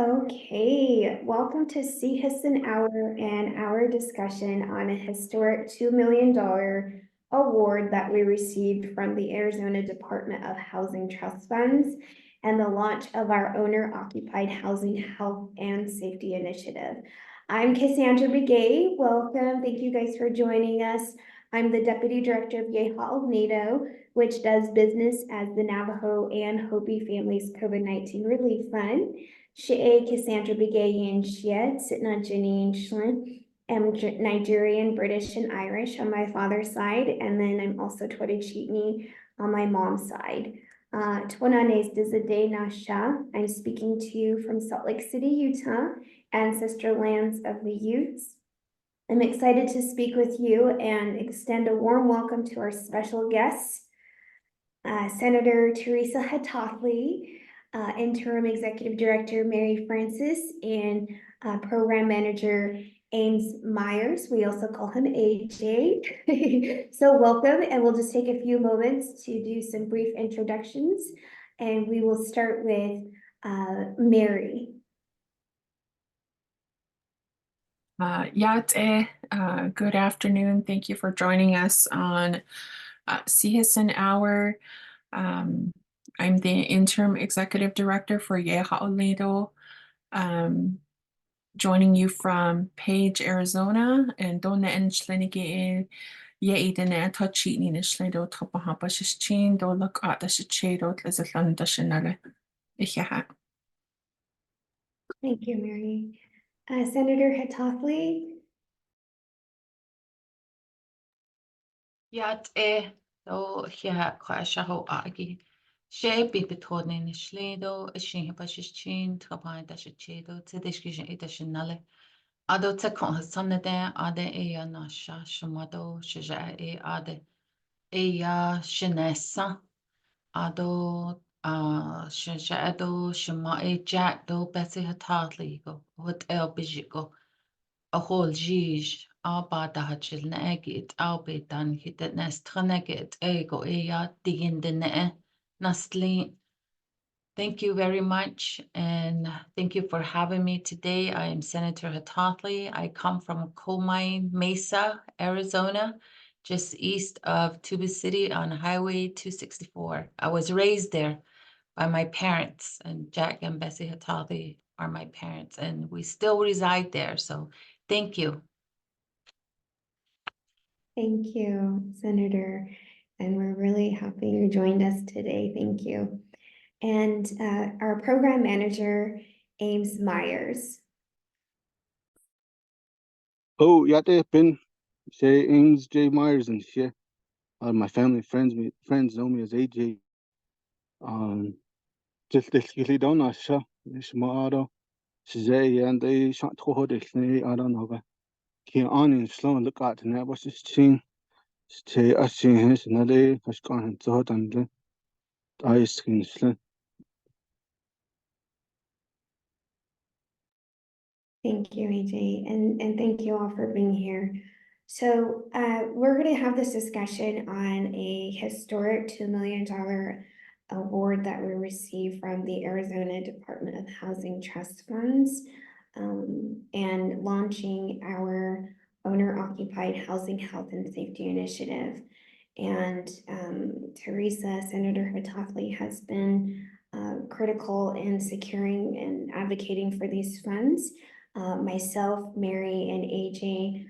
Okay, welcome to Sihasin Hour and our discussion on a historic $2 million award that we received from the Arizona Department of Housing Trust Funds and the launch of our owner-occupied housing health and safety initiative. I'm Cassandra Begay. Welcome. Thank you guys for joining us. I'm the Deputy Director of Yeha NATO, which does business as the Navajo and Hopi Families COVID-19 Relief Fund. She Cassandra Begayan Shiet, Sitna Janine Shlin. I'm Nigerian, British, and Irish on my father's side, and then I'm also Totochitni on my mom's side. Twananes Dizade Nasha. I'm speaking to you from Salt Lake City, Utah, ancestral lands of the Utes. I'm excited to speak with you and extend a warm welcome to our special guests, Senator Teresa Hatathli, Interim Executive Director Mary Francis, and Program Manager Ames Myers. We also call him AJ. So welcome, and we'll just take a few moments to do some brief introductions, and we will start with Mary. Good afternoon. Thank you for joining us on Sihasin Hour. I'm the Interim Executive Director for Yeha joining you from Page, Arizona, and Donna and Schlenige Yeidene Tochini Nishledo Topahapashichin, do look at the Shichedo, Lizathan Dashinale. Thank you, Mary. Senator Hatathli. Do here Kwashaho Agi. She be between in Schledo, a shin Hipashichin, Trapan Dashichedo, Tedishkish Edashinale. Ado Tekon Hasanade, Ade Ea Nasha, Shumado, Shaja Ade Ea Shinesa, Ado Shajado, Shema Jack, do Bessie Hatatli go, what el Bijigo. A whole gij da hachil na egit albe dan hitet nest tranegit ego ea digin de ne nastli. Thank you very much, and thank you for having me today. I am Senator Hatathli. I come from Coal Mine Mesa, Arizona, just east of Tuba City on Highway 264. I was raised there by my parents, and Jack and Bessie Hatathli are my parents, and we still reside there. So thank you. Thank you, Senator. And we're really happy you joined us today. Thank you. And our program manager, Ames Myers. Oh, yeah, they've been Shay Ames J. Myers and shit. My family friends know me as AJ. Just this really don't know sure. This motto. Shay and they shot to hold it. I don't know. He on in slow and look at the net was just chin. Stay a chin his nade has gone and thought and then I skin slim. Thank you, AJ, and thank you all for being here. So we're going to have this discussion on a historic $2 million award that we received from the Arizona Department of Housing Trust Funds and launching our owner-occupied housing health and safety initiative. And Teresa, Senator Hatathli, has been critical in securing and advocating for these funds. Myself, Mary, and AJ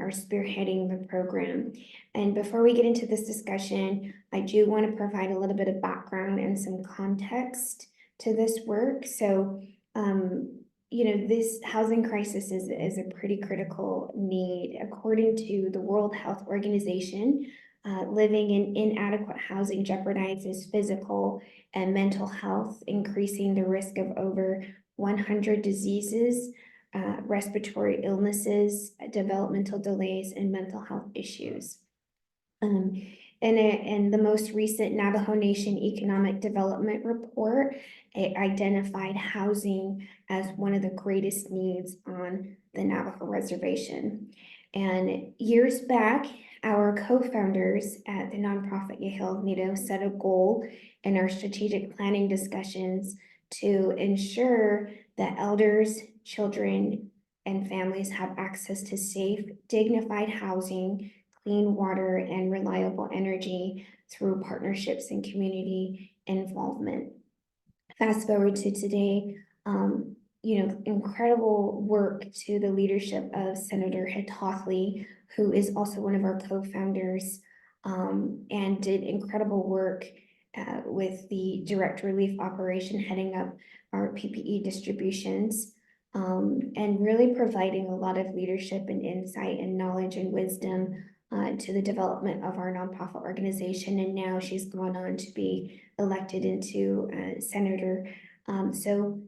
are spearheading the program. And before we get into this discussion, I do want to provide a little bit of background and some context to this work. So, you know, this housing crisis is a pretty critical need. According to the World Health Organization, living in inadequate housing jeopardizes physical and mental health, increasing the risk of over 100 diseases, respiratory illnesses, developmental delays, and mental health issues. In the most recent Navajo Nation Economic Development Report, it identified housing as one of the greatest needs on the Navajo Reservation. And years back, our co-founders at the nonprofit Yeha NATO set a goal in our strategic planning discussions to ensure that elders, children, and families have access to safe, dignified housing, clean water, and reliable energy through partnerships and community involvement. Fast forward to today, incredible work to the leadership of Senator Hitothley, who is also one of our co-founders, and did incredible work with the direct relief operation heading up our PPE distributions, and really providing a lot of leadership and insight and knowledge and wisdom to the development of our nonprofit organization. And now she's gone on to be elected into senator. So,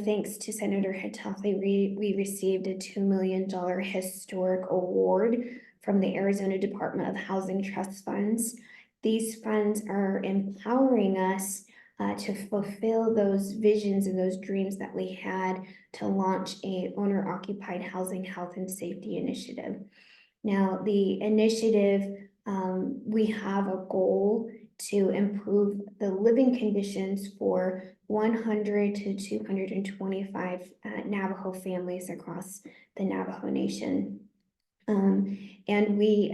thanks to Senator Hitothley, we received a $2 million historic award from the Arizona Department of Housing Trust Funds. These funds are empowering us to fulfill those visions and those dreams that we had to launch a owner-occupied housing health and safety initiative. Now, the initiative, we have a goal to improve the living conditions for 100 to 225 Navajo families across the Navajo Nation. And we,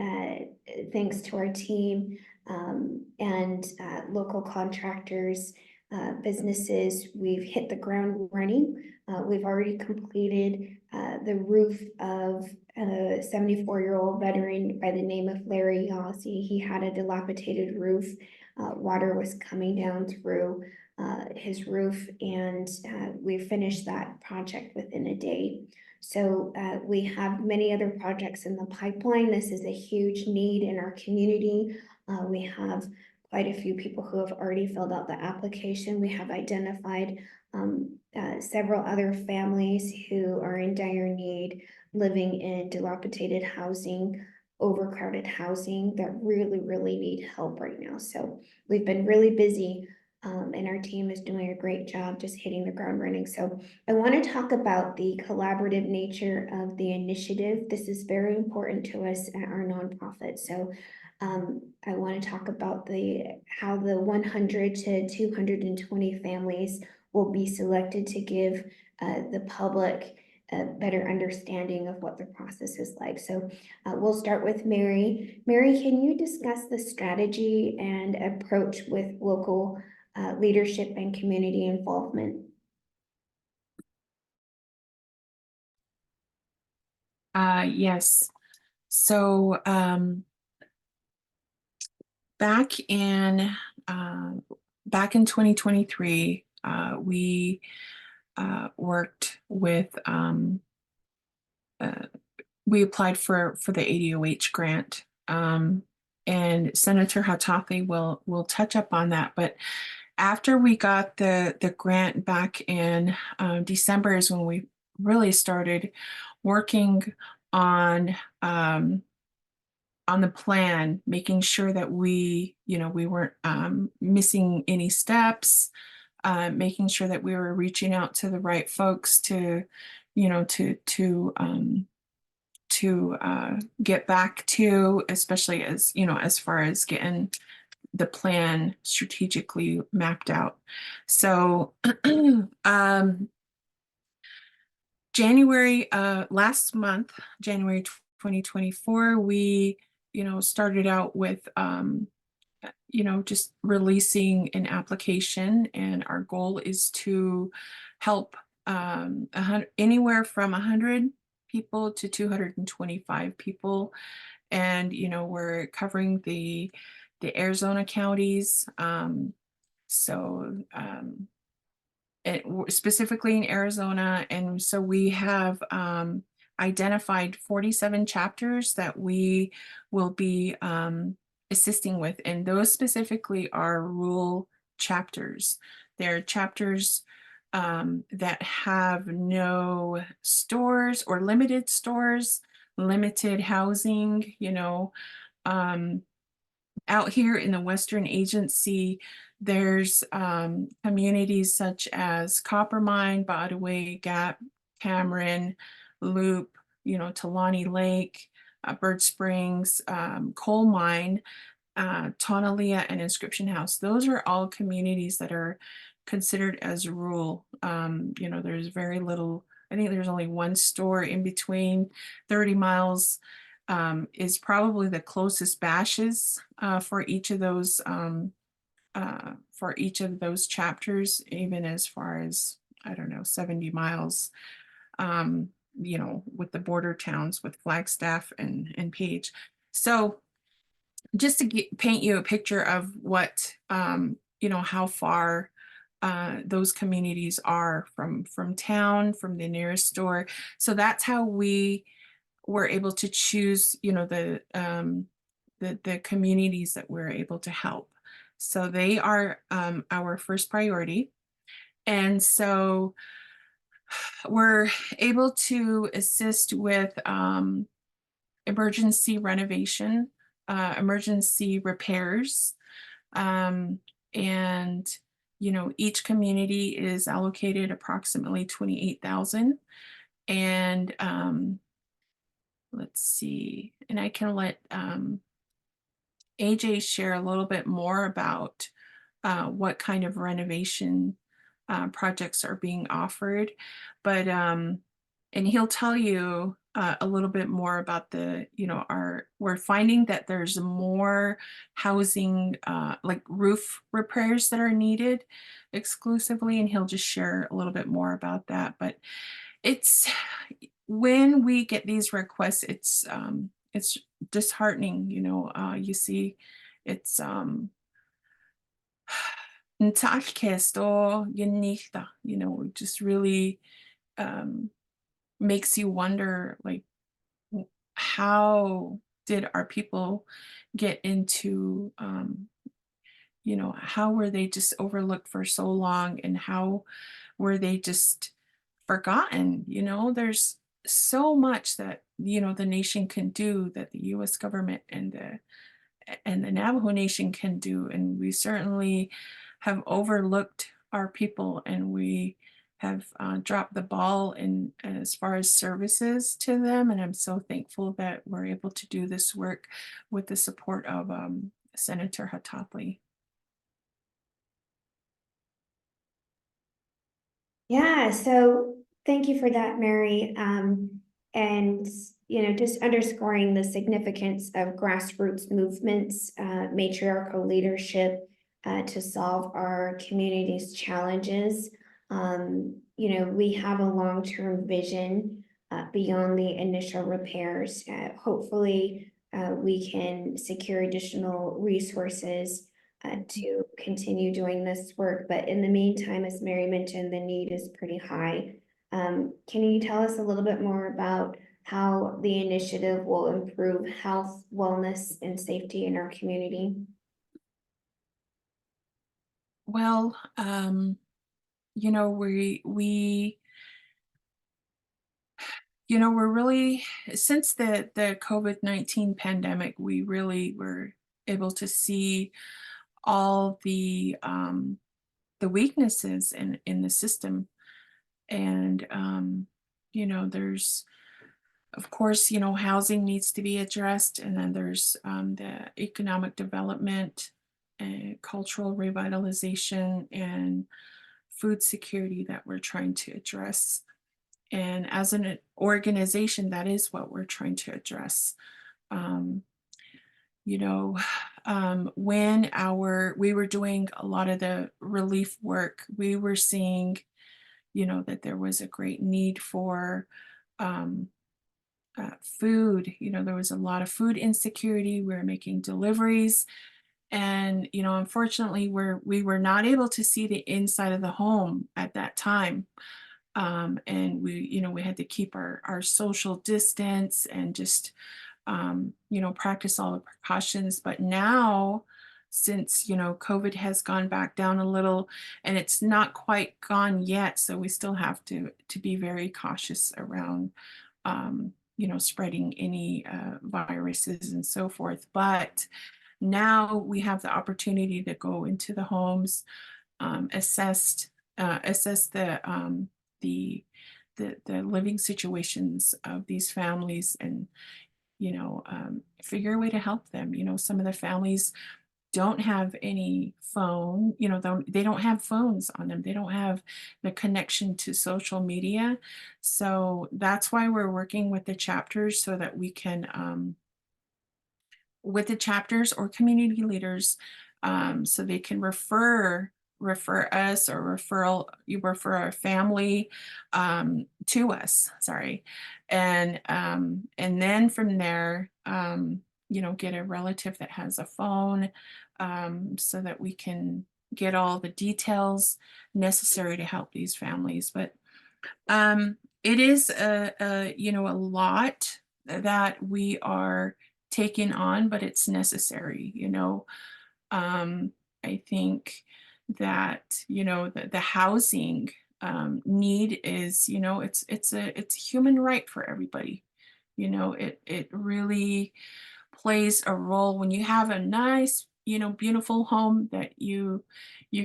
thanks to our team and local contractors, businesses, we've hit the ground running. We've already completed the roof of a 74-year-old veteran by the name of Larry Yossi. He had a dilapidated roof. Water was coming down through his roof, and we finished that project within a day. So we have many other projects in the pipeline. This is a huge need in our community. We have quite a few people who have already filled out the application. We have identified several other families who are in dire need, living in dilapidated housing, overcrowded housing, that really, really need help right now. So we've been really busy, and our team is doing a great job just hitting the ground running. So I want to talk about the collaborative nature of the initiative. This is very important to us at our nonprofit. So I want to talk about how the 100 to 220 families will be selected to give the public a better understanding of what the process is like. So we'll start with Mary. Mary, can you discuss the strategy and approach with local leadership and community involvement? Yes. So back in 2023, we worked with we applied for the ADOH grant, and Senator Hitothley will touch up on that. But after we got the grant back in December is when we really started working on the plan, making sure that we weren't missing any steps, making sure that we were reaching out to the right folks to get back to, especially as far as getting the plan strategically mapped out. So January last month, January 2024, we started out with just releasing an application, and our goal is to help anywhere from 100 people to 225 people, and we're covering the Arizona counties, specifically in Arizona. And so we have identified 47 chapters that we will be assisting with, and those specifically are rural chapters. They're chapters that have no stores or limited stores, limited housing. Out here in the Western Agency, there's communities such as Coppermine, Botaway, Gap, Cameron, Loop, Talani Lake, Bird Springs, Coal Mine, Tonalea, and Inscription House. Those are all communities that are considered as rural. You know, there's very little, I think there's only one store in between. 30 miles is probably the closest bashes for each of those chapters, even as far as, I don't know, 70 miles, you know, with the border towns with Flagstaff and Page. So just to paint you a picture of what, you know, how far those communities are from town, from the nearest store. So that's how we were able to choose, you know, the communities that we're able to help. So they are our first priority. And so we're able to assist with emergency renovation, emergency repairs, and you know, each community is allocated approximately 28,000. And let's see, and I can let AJ share a little bit more about what kind of renovation projects are being offered, but and he'll tell you a little bit more about the, you know, we're finding that there's more housing, like roof repairs that are needed exclusively, and he'll just share a little bit more about that. But it's, when we get these requests, it's disheartening, you know. You see, it's you know, it just really makes you wonder, like, how did our people get into, you know, how were they just overlooked for so long, and how were they just forgotten? You know, there's so much that, you know, the nation can do, that the US government and the Navajo Nation can do. And we certainly have overlooked our people, and we have dropped the ball in as far as services to them. And I'm so thankful that we're able to do this work with the support of Senator Hatapley. Yeah, so thank you for that, Mary. And, you know, just underscoring the significance of grassroots movements, matriarchal leadership to solve our community's challenges. You know, we have a long-term vision beyond the initial repairs. Hopefully, we can secure additional resources to continue doing this work. But in the meantime, as Mary mentioned, the need is pretty high. Can you tell us a little bit more about how the initiative will improve health, wellness, and safety in our community? Well, you know, you know, we're really, since the COVID-19 pandemic, we really were able to see all the weaknesses in the system. And you know, there's, of course, you know, housing needs to be addressed, and then there's the economic development and cultural revitalization and food security that we're trying to address. And as an organization, that is what we're trying to address. You know, when we were doing a lot of the relief work, we were seeing, you know, that there was a great need for food. You know, there was a lot of food insecurity. We were making deliveries, and, you know, unfortunately, we were not able to see the inside of the home at that time. And we, you know, we had to keep our social distance and just, you know, practice all the precautions. But now, since, you know, COVID has gone back down a little, and it's not quite gone yet, so we still have to be very cautious around, you know, spreading any viruses and so forth. But now we have the opportunity to go into the homes, assess the living situations of these families, and, you know, figure a way to help them. You know, some of the families don't have any phone, they don't have phones on them. They don't have the connection to social media. So that's why we're working with the chapters so that we can, with the chapters or community leaders, so they can refer us or you refer our family to us, sorry. And then from there, get a relative that has a phone, so that we can get all the details necessary to help these families. But it is a lot that we are taking on, but it's necessary. I think that, the housing need is, it's a human right for everybody. It really plays a role when you have a nice, beautiful home that you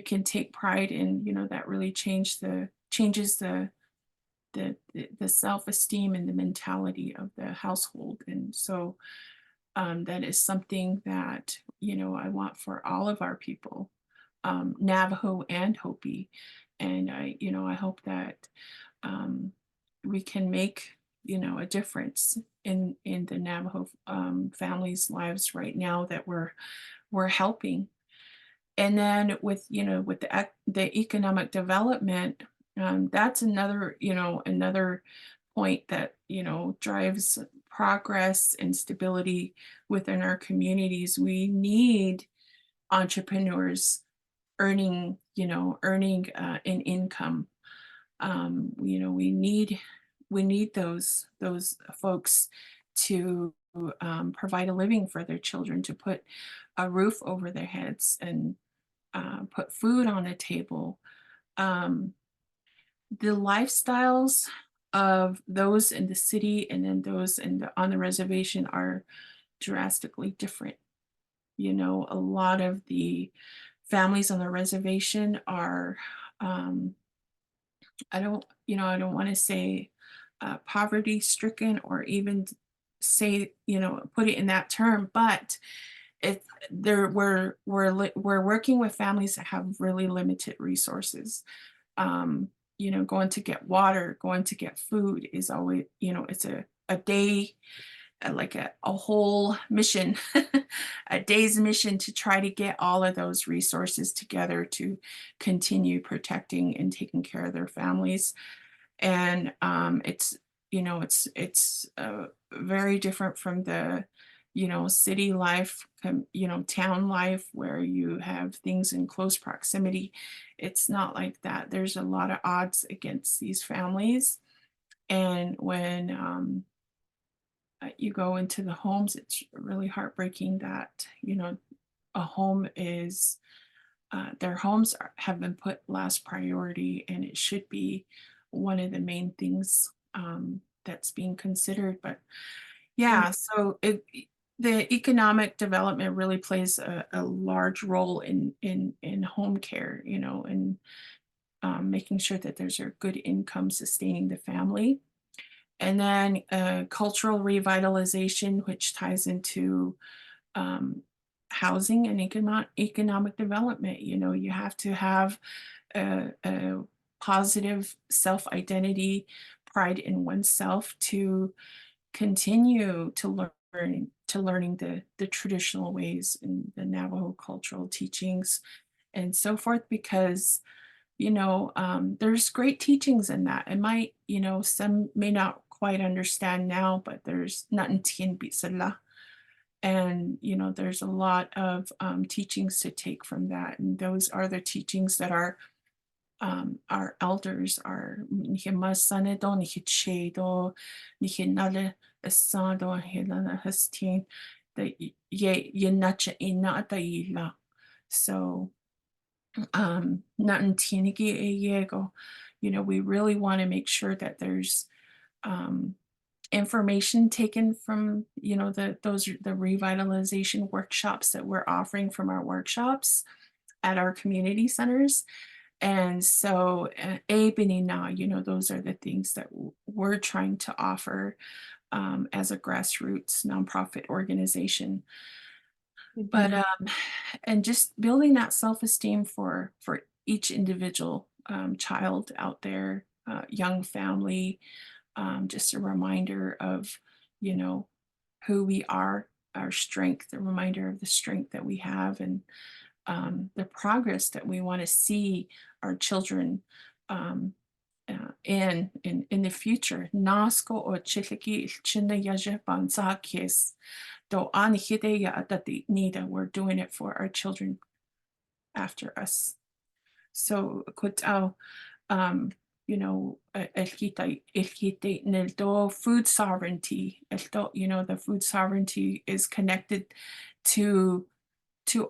can take pride in, that really changes the self-esteem and the mentality of the household. And so that is something that, I want for all of our people, Navajo and Hopi. And I hope that we can make, a difference in the Navajo families' lives right now that we're helping. And then with the economic development, that's another point that, drives progress and stability within our communities. We need entrepreneurs earning an income. We need those folks to provide a living for their children, to put a roof over their heads and put food on the table. The lifestyles of those in the city and then those on the reservation are drastically different. A lot of the families on the reservation are, I don't want to say poverty stricken or even say, put it in that term, but we're working with families that have really limited resources. Going to get water, going to get food is always, it's a day, like a whole mission, a day's mission to try to get all of those resources together to continue protecting and taking care of their families. And it's very different from the city life, town life, where you have things in close proximity. It's not like that. There's a lot of odds against these families. And when you go into the homes, it's really heartbreaking that a home is their homes have been put last priority, and it should be one of the main things that's being considered. But yeah, so the economic development really plays a large role in home care, and making sure that there's a good income sustaining the family. And then cultural revitalization, which ties into housing and economic development. You have to have a positive self-identity, pride in oneself, to continue to learning the traditional ways in the Navajo cultural teachings and so forth, because there's great teachings in that. It might, some may not quite understand now, but there's nothing sila. And there's a lot of teachings to take from that, and those are the teachings that our elders are so we really want to make sure that there's information taken from the revitalization workshops that we're offering from our workshops at our community centers. And so those are the things that we're trying to offer as a grassroots nonprofit organization. But and just building that self-esteem for each individual child out there, young family, just a reminder of, you know, who we are, our strength, a reminder of the strength that we have, and the progress that we want to see our children in the future. Nasko o chiliki chinda yaje banza kies do an hide ya adati nida. We're doing it for our children after us. So could you know, food sovereignty. You know, the food sovereignty is connected to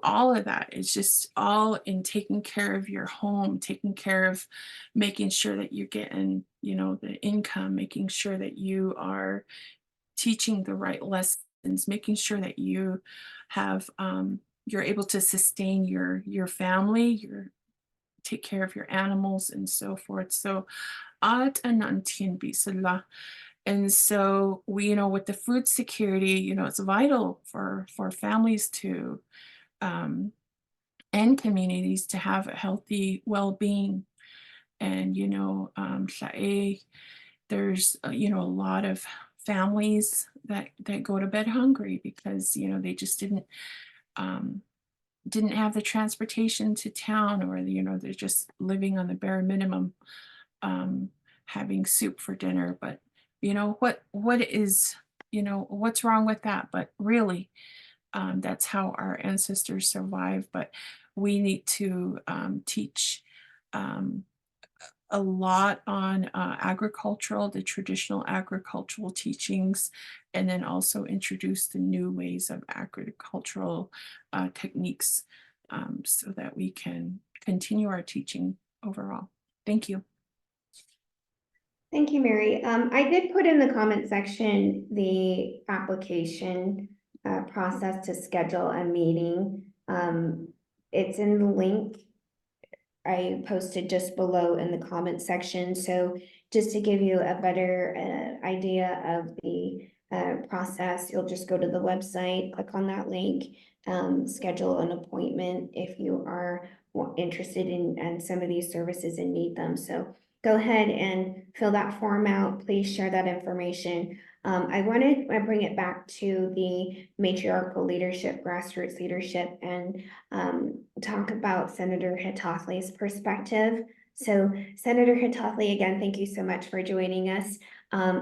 all of that. It's just all in taking care of your home, taking care of making sure that you're getting, you know, the income, making sure that you are teaching the right lessons, making sure that you have you're able to sustain your family, your take care of your animals and so forth. So at anantien bisala. And so we, you know, with the food security, you know, it's vital for families to and communities to have a healthy well-being. And you know, there's you know, a lot of families that go to bed hungry because, you know, they just didn't have the transportation to town, or, you know, they're just living on the bare minimum, having soup for dinner. But you know what is, you know, what's wrong with that? But really, that's how our ancestors survived. But we need to teach a lot on the traditional agricultural teachings, and then also introduce the new ways of agricultural techniques, so that we can continue our teaching overall. Thank you. Thank you, Mary. I did put in the comment section the application process to schedule a meeting. It's in the link I posted just below in the comment section. So just to give you a better idea of the process, you'll just go to the website, click on that link, schedule an appointment if you are interested in some of these services and need them. So go ahead and fill that form out. Please share that information. I bring it back to the matriarchal leadership, grassroots leadership, and talk about Senator Hitothly's perspective. So Senator Hitothly, again, thank you so much for joining us.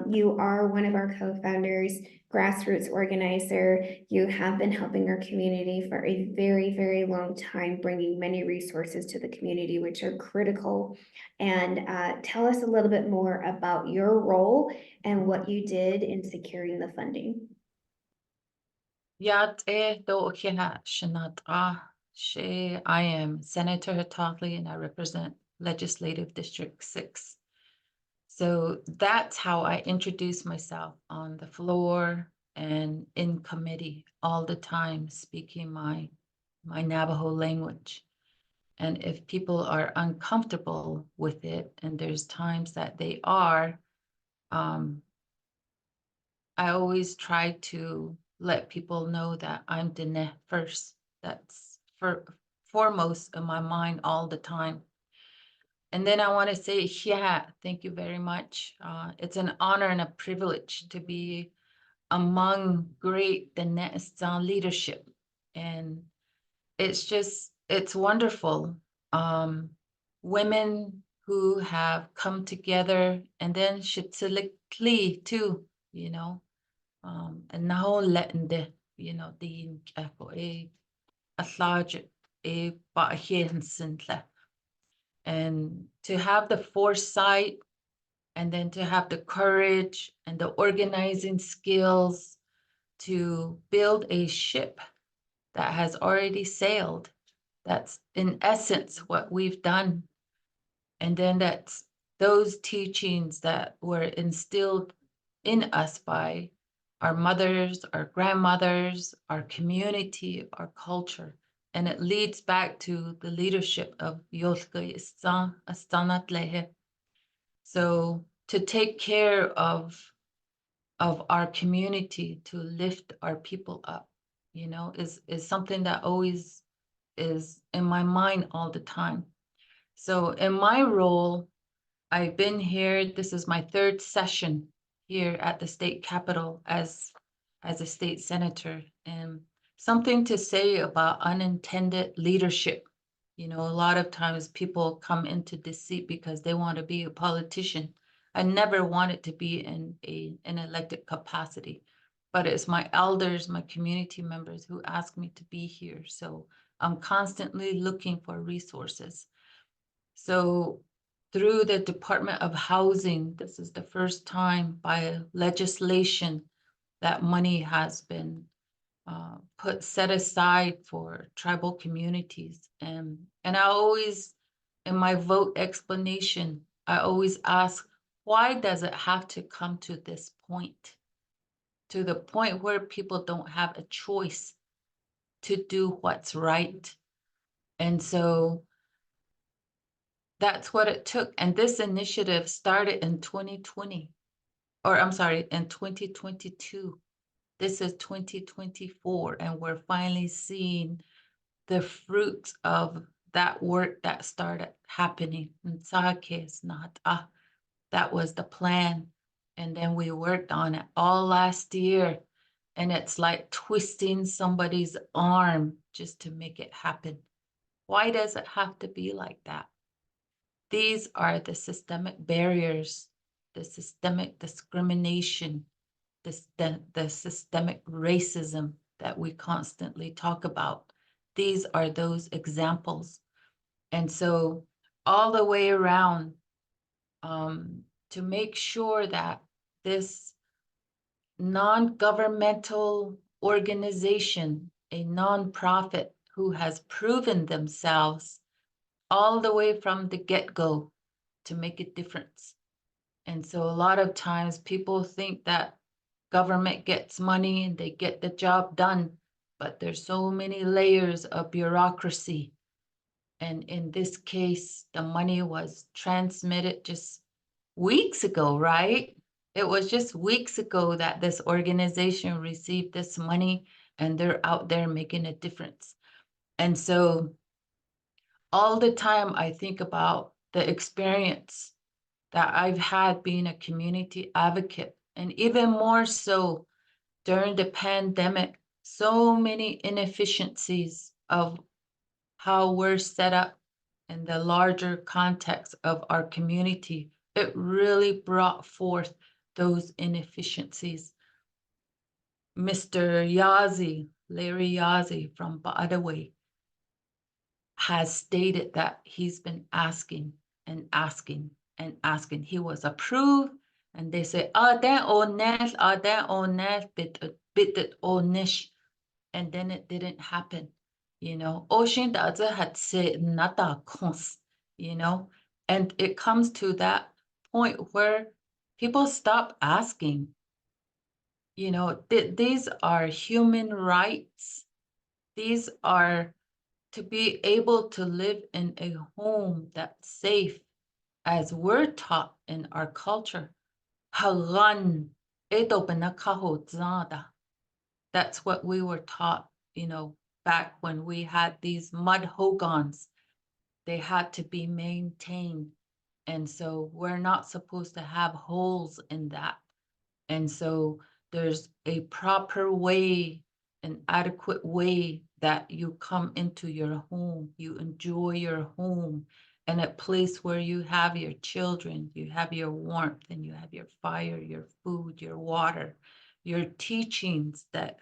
You are one of our co-founders, grassroots organizer. You have been helping our community for a very, very long time, bringing many resources to the community, which are critical. And tell us a little bit more about your role and what you did in securing the funding. I am Senator Hitothly, and I represent Legislative District 6. So that's how I introduce myself on the floor and in committee all the time, speaking my Navajo language. And if people are uncomfortable with it, and there's times that they are, I always try to let people know that I'm Dene first. That's foremost in my mind all the time. And then I want to say, yeah, thank you very much. It's an honor and a privilege to be among great Dene leadership. And it's wonderful. Women who have come together, and then Shitzilikli too, you know. And now letting the, you know, the a large a and to have the foresight, and then to have the courage and the organizing skills to build a ship that has already sailed. That's in essence what we've done. And then that's those teachings that were instilled in us by our mothers, our grandmothers, our community, our culture. And it leads back to the leadership of Yolka Astanatlehe. So to take care of our community, to lift our people up, you know, is something that always is in my mind all the time. So in my role, I've been here, this is my third session here at the state capitol as a state senator, and something to say about unintended leadership. You know, a lot of times people come into this seat because they want to be a politician. I never wanted to be in an elected capacity, but it's my elders, my community members who asked me to be here. So I'm constantly looking for resources. So through the Department of Housing, this is the first time by legislation that money has been set aside for tribal communities. And I always, in my vote explanation, I always ask, why does it have to come to this point? To the point where people don't have a choice to do what's right. And so that's what it took. And this initiative started in 2020, or I'm sorry, in 2022. This is 2024, and we're finally seeing the fruits of that work that started happening. That was the plan. And then we worked on it all last year. And it's like twisting somebody's arm just to make it happen. Why does it have to be like that? These are the systemic barriers, the systemic discrimination, the systemic racism that we constantly talk about. These are those examples. And so all the way around, to make sure that this non-governmental organization, a nonprofit who has proven themselves all the way from the get-go to make a difference. And so a lot of times people think that government gets money and they get the job done, but there's so many layers of bureaucracy. And in this case, the money was transmitted just weeks ago, right? It was just weeks ago that this organization received this money, and they're out there making a difference. And so all the time I think about the experience that I've had being a community advocate, and even more so during the pandemic, so many inefficiencies of how we're set up in the larger context of our community. It really brought forth those inefficiencies. Mr. Yazzie, Larry Yazzie from Badaway, has stated that he's been asking and asking and asking. He was approved, and they say, bit nish, and then it didn't happen. You know, Ocean had said nata cons, you know, and it comes to that point where people stop asking. You know, these are human rights. These are to be able to live in a home that's safe, as we're taught in our culture. That's what we were taught, you know, back when we had these mud hogans. They had to be maintained. And so we're not supposed to have holes in that. And so there's a proper way, an adequate way that you come into your home, you enjoy your home, and a place where you have your children, you have your warmth, and you have your fire, your food, your water, your teachings, that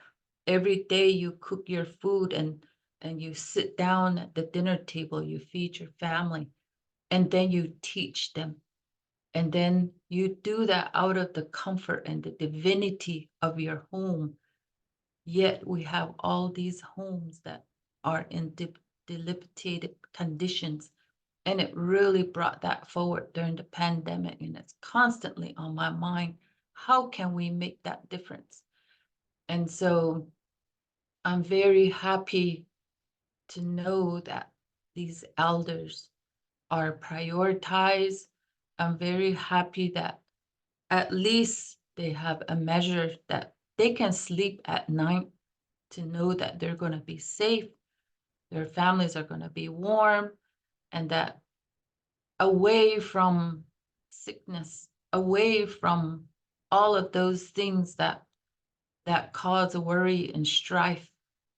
every day you cook your food and you sit down at the dinner table, you feed your family, and then you teach them. And then you do that out of the comfort and the divinity of your home. Yet we have all these homes that are in dilapidated conditions. And it really brought that forward during the pandemic. And it's constantly on my mind. How can we make that difference? And so I'm very happy to know that these elders are prioritized. I'm very happy that at least they have a measure that they can sleep at night to know that they're going to be safe, their families are going to be warm, and that away from sickness, away from all of those things that cause worry and strife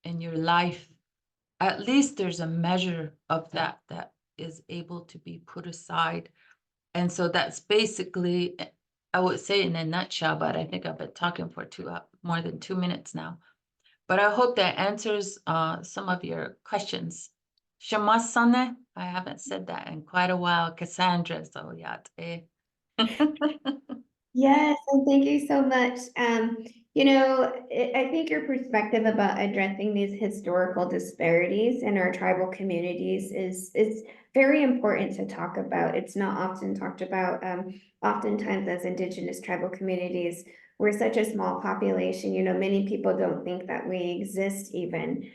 in your life, at least there's a measure of that is able to be put aside. And so that's basically, I would say in a nutshell, but I think I've been talking for more than 2 minutes now. But I hope that answers some of your questions. Shamasane, I haven't said that in quite a while. Cassandra, so yeah. Yes, and thank you so much. I think your perspective about addressing these historical disparities in our tribal communities is very important to talk about. It's not often talked about. Oftentimes as Indigenous tribal communities, we're such a small population, many people don't think that we exist even.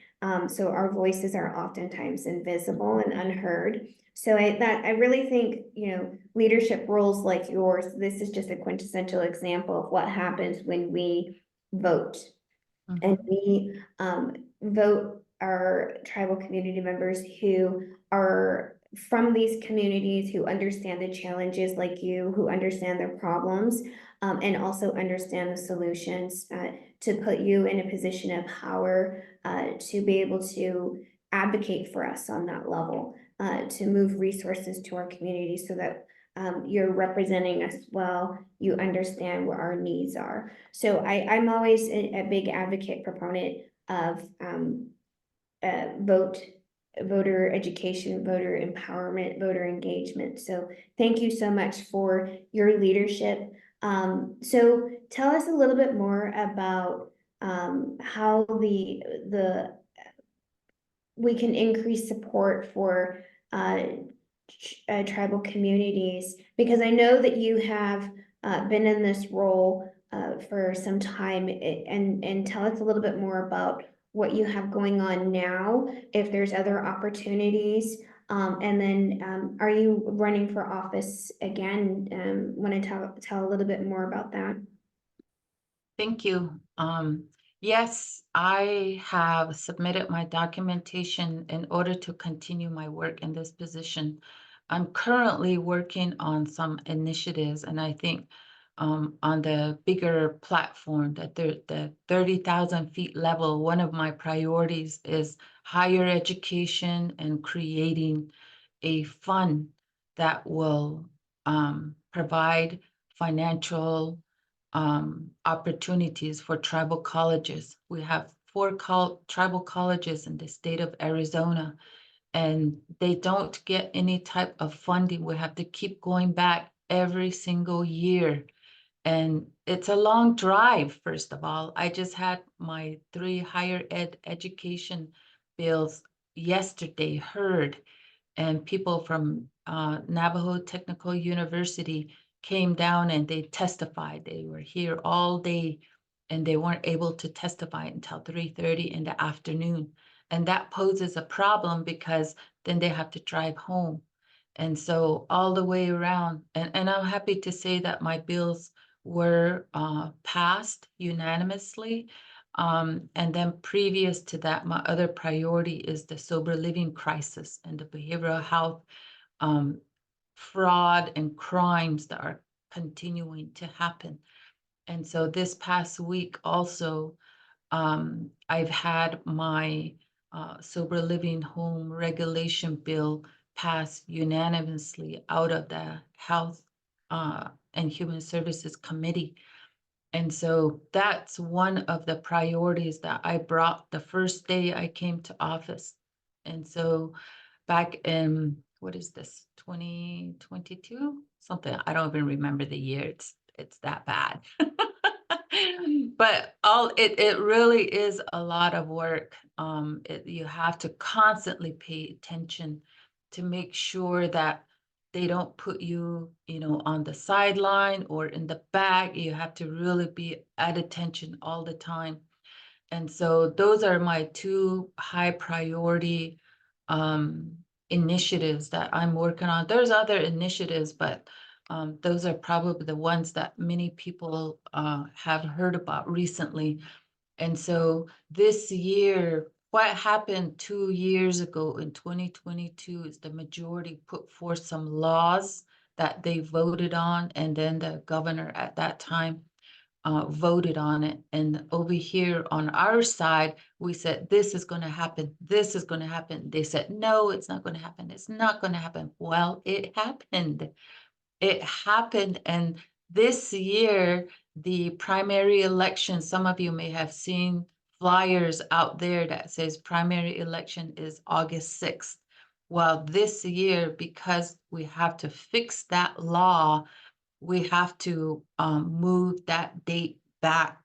So our voices are oftentimes invisible and unheard. So I really think, leadership roles like yours, this is just a quintessential example of what happens when we vote. And we vote our tribal community members who are from these communities, who understand the challenges like you, who understand their problems, and also understand the solutions to put you in a position of power to be able to advocate for us on that level, to move resources to our community so that you're representing us well, you understand what our needs are. So I'm always a big advocate, proponent of voter education, voter empowerment, voter engagement. So thank you so much for your leadership. So tell us a little bit more about how we can increase support for tribal communities, because I know that you have been in this role for some time, and tell us a little bit more about what you have going on now, if there's other opportunities, and then are you running for office again? Want to tell a little bit more about that? Thank you. Yes, I have submitted my documentation in order to continue my work in this position. I'm currently working on some initiatives, and I think on the bigger platform, that the 30,000 feet level, one of my priorities is higher education and creating a fund that will provide financial opportunities for tribal colleges. We have 4 tribal colleges in the state of Arizona, and they don't get any type of funding. We have to keep going back every single year. And it's a long drive, first of all. I just had my 3 higher education bills yesterday heard, and people from Navajo Technical University came down and they testified. They were here all day and they weren't able to testify until 3:30 in the afternoon. And that poses a problem because then they have to drive home. And so all the way around, and I'm happy to say that my bills were passed unanimously. And then previous to that, my other priority is the sober living crisis and the behavioral health fraud and crimes that are continuing to happen. And so this past week also, I've had my sober living home regulation bill passed unanimously out of the Health and Human Services Committee. And so that's one of the priorities that I brought the first day I came to office. And so back in, what is this, 2022? Something, I don't even remember the year. It's that bad. But it really is a lot of work. You have to constantly pay attention to make sure that they don't put you, on the sideline or in the back. You have to really be at attention all the time. And so those are my 2 high priority initiatives that I'm working on. There's other initiatives, but those are probably the ones that many people have heard about recently. And so this year, what happened 2 years ago in 2022 is the majority put forth some laws that they voted on, and then the governor at that time voted on it. And over here on our side, we said, this is going to happen. This is going to happen. They said, no, it's not going to happen. It's not going to happen. Well, it happened. It happened. And this year, the primary election, some of you may have seen flyers out there that says primary election is August 6th. Well, this year, because we have to fix that law, we have to move that date back.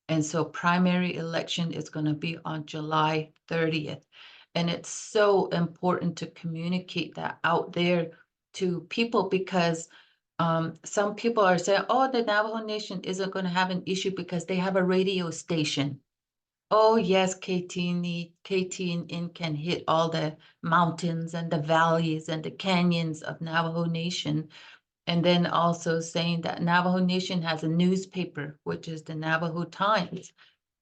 And so primary election is going to be on July 30th. And it's so important to communicate that out there to people, because some people are saying, oh, the Navajo Nation isn't going to have an issue because they have a radio station. Oh, yes, KTN can hit all the mountains and the valleys and the canyons of Navajo Nation. And then also saying that Navajo Nation has a newspaper, which is the Navajo Times.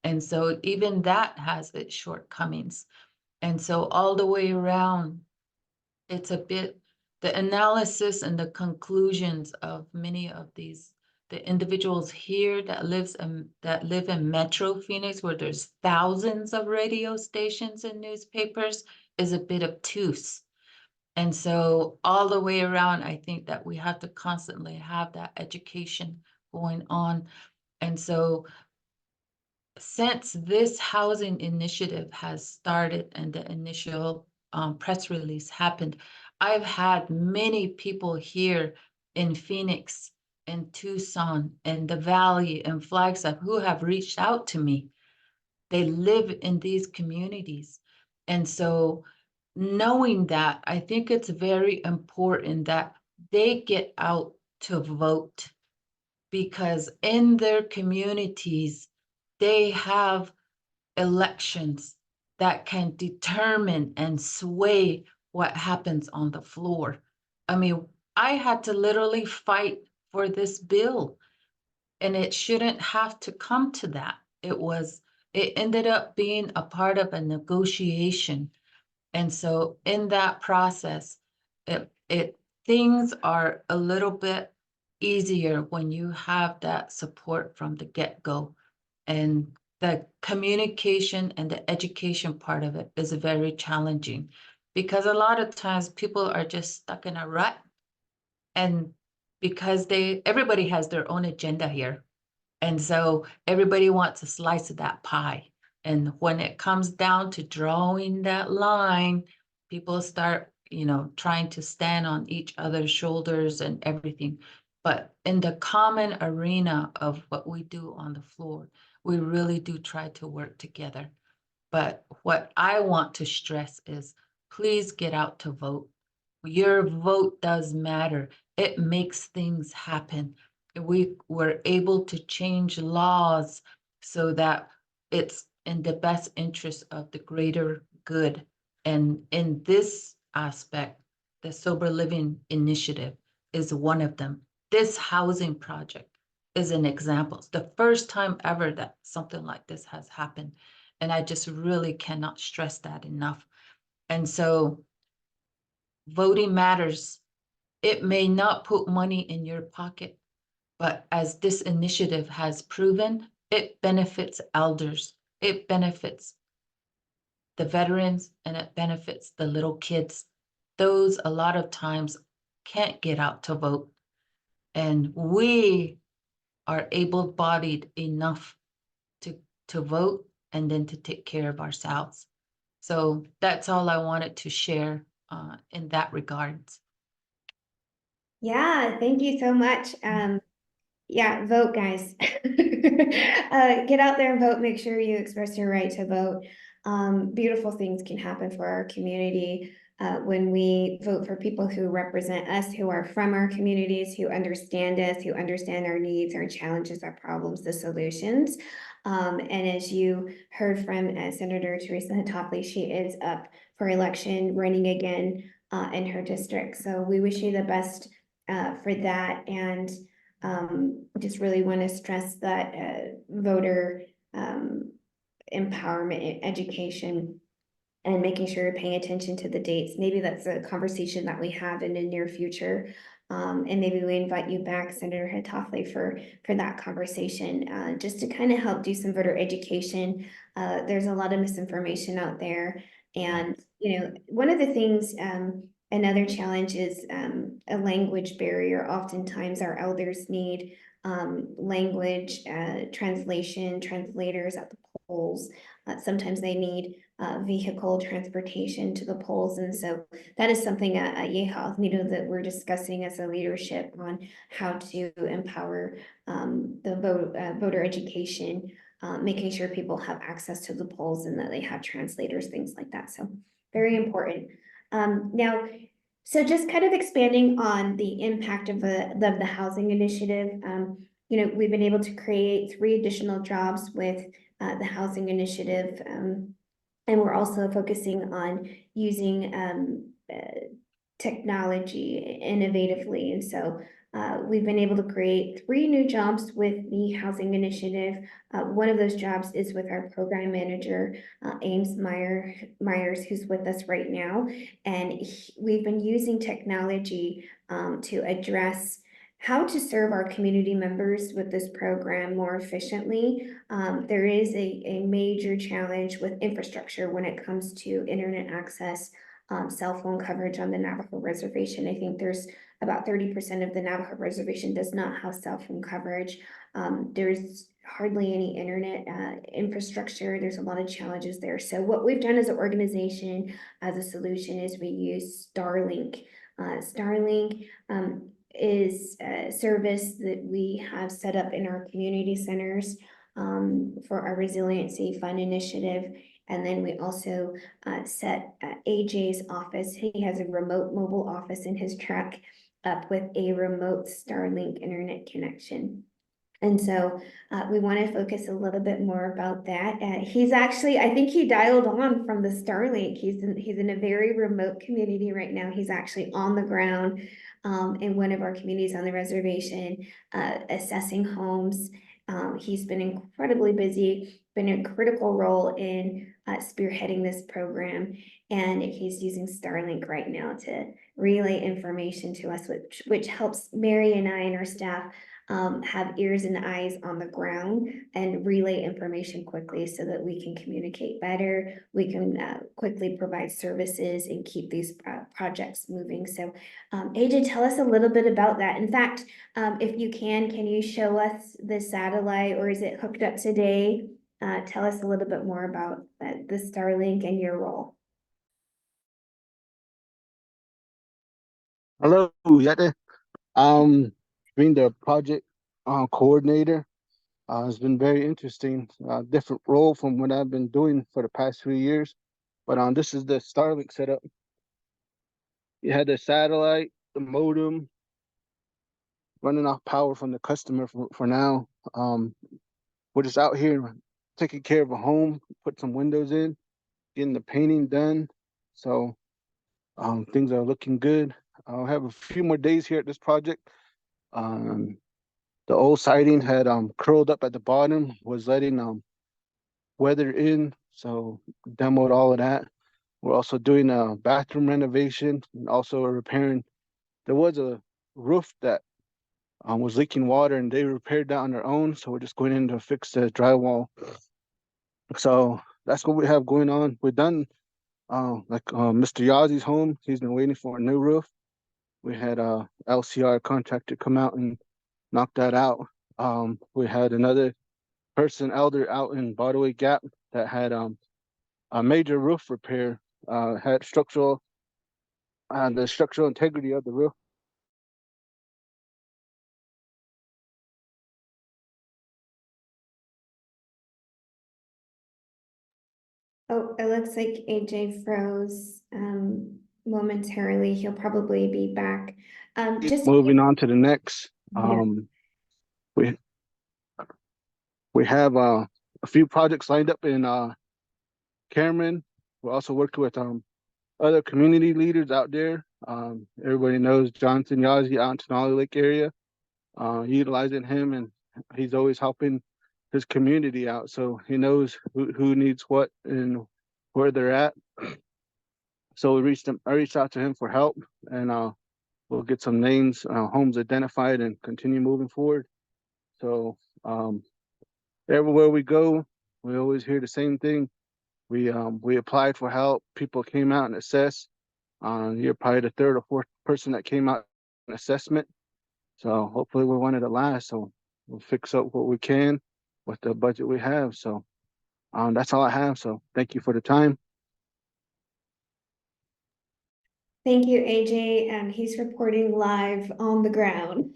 And so even that has its shortcomings. And so all the way around, it's a bit, the analysis and the conclusions of many of these, the individuals here that live in Metro Phoenix, where there's thousands of radio stations and newspapers, is a bit obtuse. And so all the way around, I think that we have to constantly have that education going on. And so since this housing initiative has started and the initial press release happened, I've had many people here in Phoenix, in Tucson, in the Valley, and Flagstaff who have reached out to me. They live in these communities. And so knowing that, I think it's very important that they get out to vote, because in their communities, they have elections that can determine and sway what happens on the floor. I mean, I had to literally fight for this bill, and it shouldn't have to come to that. It ended up being a part of a negotiation. And so in that process, things are a little bit easier when you have that support from the get-go. And the communication and the education part of it is very challenging, because a lot of times people are just stuck in a rut, and because everybody has their own agenda here. And so everybody wants a slice of that pie. And when it comes down to drawing that line, people start, trying to stand on each other's shoulders and everything. But in the common arena of what we do on the floor, we really do try to work together. But what I want to stress is, please get out to vote. Your vote does matter. It makes things happen. We were able to change laws so that it's in the best interest of the greater good. And in this aspect, the Sober Living Initiative is one of them. This housing project is an example. It's the first time ever that something like this has happened. And I just really cannot stress that enough. And so voting matters. It may not put money in your pocket, but as this initiative has proven, it benefits elders, it benefits the veterans, and it benefits the little kids. Those a lot of times can't get out to vote. And we are able-bodied enough to vote and then to take care of ourselves. So that's all I wanted to share in that regards. Yeah, thank you so much. Yeah, vote, guys. Get out there and vote. Make sure you express your right to vote. Beautiful things can happen for our community when we vote for people who represent us, who are from our communities, who understand us, who understand our needs, our challenges, our problems, the solutions. And as you heard from Senator Teresa Hatoffley, she is up for election, running again in her district. So we wish you the best for that, and just really want to stress that voter empowerment, education, and making sure you're paying attention to the dates. Maybe that's a conversation that we have in the near future. And maybe we invite you back, Senator Hitoffley, for that conversation, just to kind of help do some voter education. There's a lot of misinformation out there. And, you know, one of the things, another challenge is a language barrier. Oftentimes our elders need language, translation, translators at the polls. Sometimes they need vehicle transportation to the polls. And so that is something at YEHA, you know, that we're discussing as a leadership on how to empower the voter education, making sure people have access to the polls and that they have translators, things like that. So very important. Now, so just kind of expanding on the impact of the housing initiative, you know, we've been able to create 3 additional jobs with the housing initiative. And we're also focusing on using technology innovatively. And so we've been able to create 3 new jobs with the housing initiative. One of those jobs is with our program manager, Ames Myers, who's with us right now. And we've been using technology to address how to serve our community members with this program more efficiently. There is a major challenge with infrastructure when it comes to internet access, cell phone coverage on the Navajo reservation. I think there's about 30% of the Navajo reservation does not have cell phone coverage. There's hardly any internet infrastructure. There's a lot of challenges there. So what we've done as an organization, as a solution, is we use Starlink. Starlink is a service that we have set up in our community centers for our resiliency fund initiative. And then we also set AJ's office. He has a remote mobile office in his truck up with a remote Starlink internet connection. And so we want to focus a little bit more about that. He's actually, I think he dialed on from the Starlink. He's in a very remote community right now. He's actually on the ground in one of our communities on the reservation, assessing homes. He's been incredibly busy, been a critical role in spearheading this program. And he's using Starlink right now to relay information to us, which helps Mary and I and our staff have ears and eyes on the ground and relay information quickly so that we can communicate better. We can quickly provide services and keep these projects moving. So AJ, tell us a little bit about that. In fact, if you can you show us the satellite, or is it hooked up today? Tell us a little bit more about the Starlink and your role. Hello, Yate. Being the project coordinator, it's been very interesting. Different role from what I've been doing for the past 3 years. But this is the Starlink setup. You had the satellite, the modem, running off power from the customer for now. We're just out here taking care of a home, put some windows in, getting the painting done. So things are looking good. I'll have a few more days here at this project. The old siding had curled up at the bottom, was letting weather in, so demoed all of that. We're also doing a bathroom renovation and also repairing. There was a roof that was leaking water, and they repaired that on their own. So we're just going in to fix the drywall. So that's what we have going on. We're done. Mr. Yazi's home, he's been waiting for a new roof. We had a LCR contractor come out and knock that out. We had another elder out in Botaway Gap that had a major roof repair, had the structural integrity of the roof. Oh, it looks like AJ froze momentarily. He'll probably be back. Just Moving on to the next. Yeah. We have a few projects lined up in Cameron. We're also working with other community leaders out there. Everybody knows Johnson Yazi out in Tenali Lake area. Utilizing him, and he's always helping his community out, so he knows who needs what and where they're at. So I reached out to him for help, and we'll get some names, homes identified, and continue moving forward. So everywhere we go, we always hear the same thing. We applied for help. People came out and assessed. You're probably the third or fourth person that came out in assessment. So hopefully we're one of the last. So we'll fix up what we can with the budget we have. So that's all I have. So thank you for the time. Thank you, AJ. He's reporting live on the ground.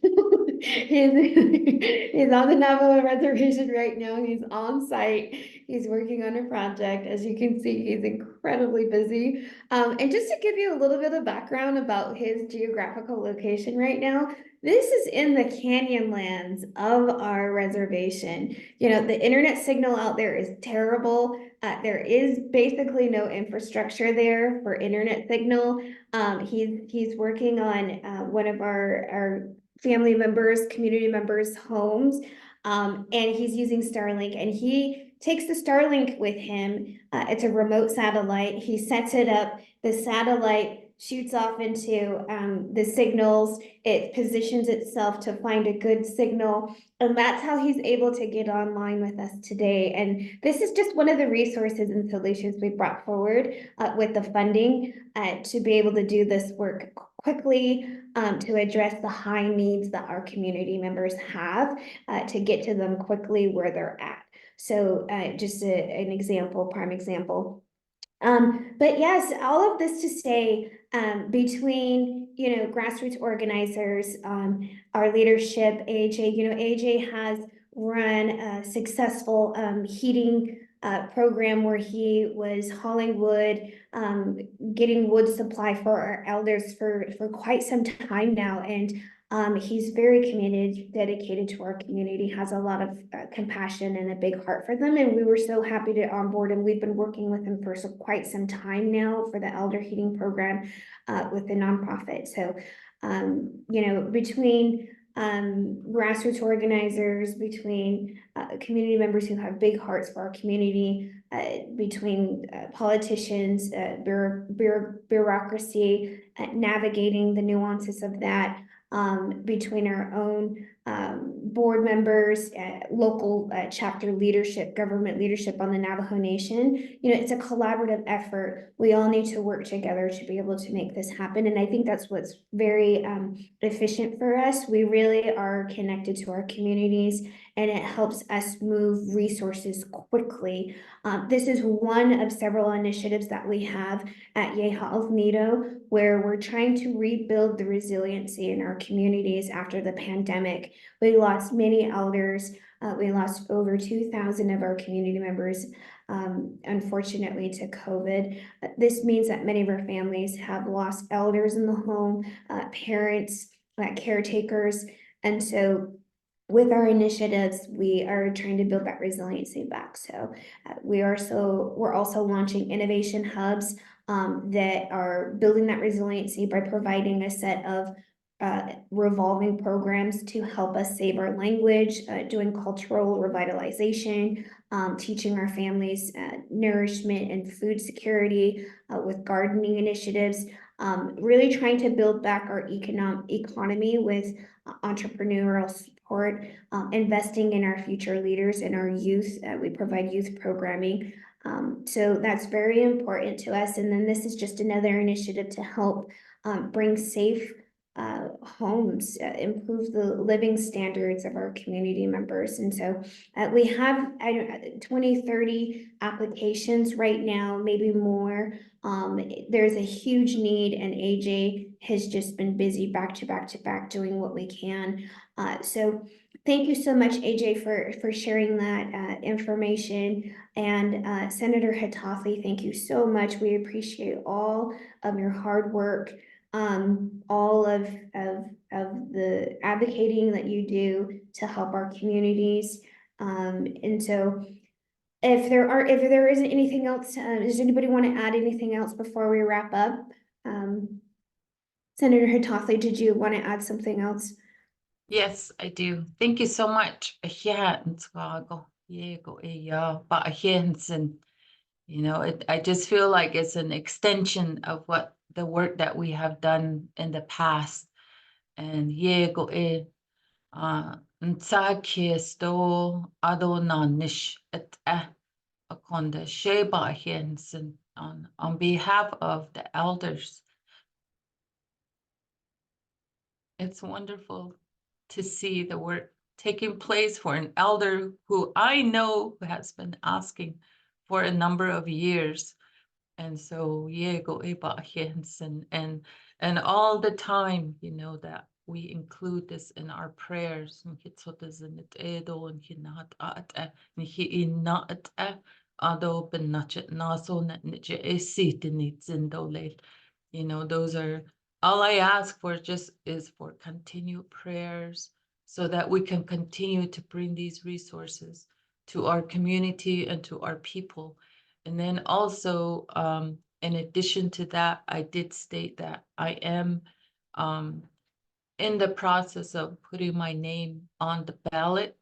He's on the Navajo reservation right now. He's on site. He's working on a project. As you can see, he's incredibly busy. And just to give you a little bit of background about his geographical location right now, this is in the canyonlands of our reservation. You know, the internet signal out there is terrible. There is basically no infrastructure there for internet signal. He's working on one of our family members, community members' homes, and he's using Starlink, and he takes the Starlink with him. It's a remote satellite. He sets it up. The satellite shoots off into the signals. It positions itself to find a good signal. And that's how he's able to get online with us today. And this is just one of the resources and solutions we brought forward with the funding to be able to do this work quickly, to address the high needs that our community members have, to get to them quickly where they're at. So just an example, prime example. But yes, all of this to say, between, you know, grassroots organizers, our leadership, AJ, you know, AJ has run a successful heating program where he was hauling wood, getting wood supply for our elders for quite some time now. And he's very committed, dedicated to our community, has a lot of compassion and a big heart for them. And we were so happy to onboard him. We've been working with him for quite some time now for the elder heating program with the nonprofit. So, you know, between grassroots organizers, between community members who have big hearts for our community, between politicians, bureaucracy, navigating the nuances of that, between our own board members, local chapter leadership, government leadership on the Navajo Nation. You know, it's a collaborative effort. We all need to work together to be able to make this happen. And I think that's what's very efficient for us. We really are connected to our communities, and it helps us move resources quickly. This is one of several initiatives that we have at Yeha Nido, where we're trying to rebuild the resiliency in our communities after the pandemic. We lost many elders. We lost over 2,000 of our community members, unfortunately, to COVID. This means that many of our families have lost elders in the home, parents, caretakers. And so with our initiatives, we are trying to build that resiliency back. So we're also launching innovation hubs that are building that resiliency by providing a set of revolving programs to help us save our language, doing cultural revitalization, teaching our families nourishment and food security with gardening initiatives, really trying to build back our economy with entrepreneurial support, investing in our future leaders and our youth. We provide youth programming. So that's very important to us. And then this is just another initiative to help bring safe homes, improve the living standards of our community members. And so we have 20, 30 applications right now, maybe more. There's a huge need, and AJ has just been busy back to back to back doing what we can. So thank you so much, AJ, for sharing that information. And Senator Hatafi, thank you so much. We appreciate all of your hard work, all of the advocating that you do to help our communities. And so if there isn't anything else, does anybody want to add anything else before we wrap up? Senator Hatafi, did you want to add something else? Yes, I do. Thank you so much. Yeah, in Chicago. yeah, go but Henson. You know, I just feel like it's an extension of what the work that we have done in the past. And yeah, go nsa sto adonanish et akonda sheba Henson on behalf of the elders. It's wonderful to see the work taking place for an elder who I know has been asking for a number of years. And so, yeah, go and all the time, you know, that we include this in our prayers. You know, those are all I ask for, just is for continued prayers so that we can continue to bring these resources to our community and to our people. And then also, in addition to that, I did state that I am in the process of putting my name on the ballot,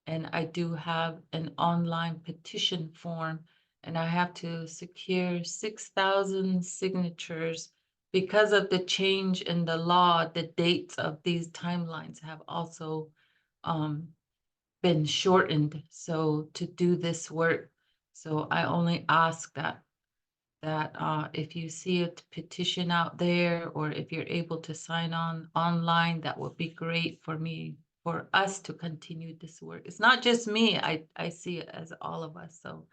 and I do have an online petition form, and I have to secure 6,000 signatures. Because of the change in the law, the dates of these timelines have also been shortened. So to do this work, so I only ask that if you see a petition out there, or if you're able to sign on online, that would be great for me, for us to continue this work. It's not just me, I see it as all of us. So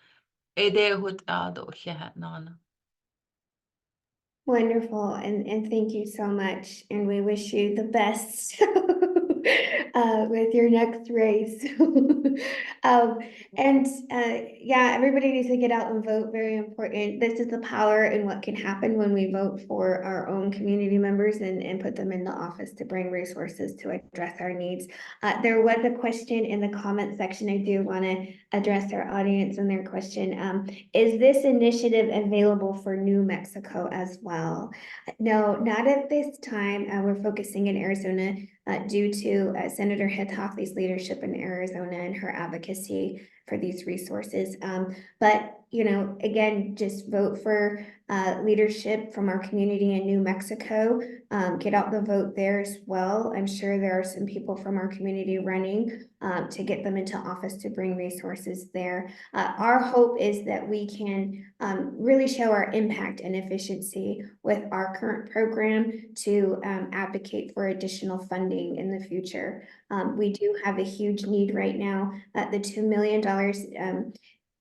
Wonderful, and thank you so much, and we wish you the best with your next race. Yeah, everybody needs to get out and vote, very important. This is the power and what can happen when we vote for our own community members and put them in the office to bring resources to address our needs. There was a question in the comment section. I do want to address our audience and their question. Is this initiative available for New Mexico as well? No, not at this time. We're focusing in Arizona due to Senator Hithoffley's leadership in Arizona and her advocacy for these resources. But, you know, again, just vote for leadership from our community in New Mexico. Get out the vote there as well. I'm sure there are some people from our community running to get them into office to bring resources there. Our hope is that we can really show our impact and efficiency with our current program to advocate for additional funding in the future. We do have a huge need right now. The $2 million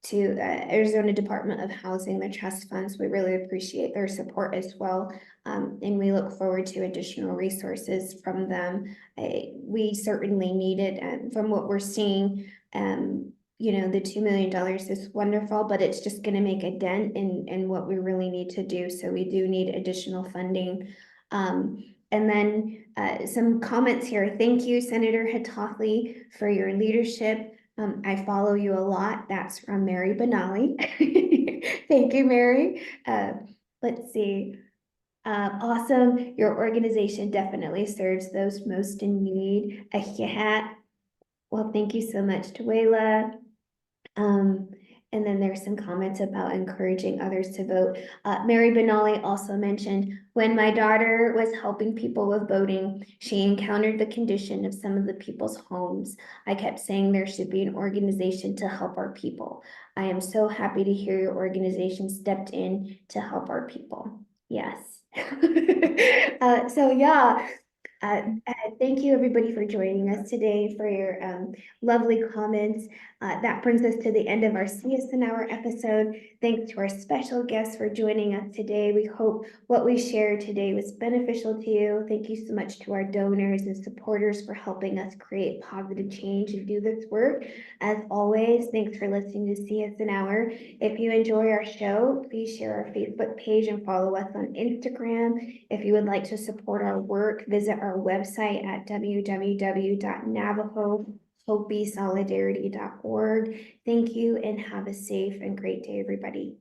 to Arizona Department of Housing, the trust funds, we really appreciate their support as well. And we look forward to additional resources from them. We certainly need it from what we're seeing. You know, the $2 million is wonderful, but it's just going to make a dent in what we really need to do. So we do need additional funding. And then some comments here. Thank you, Senator Hithoffley, for your leadership. I follow you a lot. That's from Mary Benali. Thank you, Mary. Let's see. Awesome. Your organization definitely serves those most in need. Well, thank you so much, Tuela. And then there's some comments about encouraging others to vote. Mary Benali also mentioned, when my daughter was helping people with voting, she encountered the condition of some of the people's homes. I kept saying there should be an organization to help our people. I am so happy to hear your organization stepped in to help our people. Yes. So yeah, thank you everybody for joining us today, for your lovely comments. That brings us to the end of our Sihasin Hour episode. Thanks to our special guests for joining us today. We hope what we shared today was beneficial to you. Thank you so much to our donors and supporters for helping us create positive change and do this work. As always, thanks for listening to Sihasin Hour. If you enjoy our show, please share our Facebook page and follow us on Instagram. If you would like to support our work, visit our website at www.navajosolidarity.org. Thank you and have a safe and great day, everybody.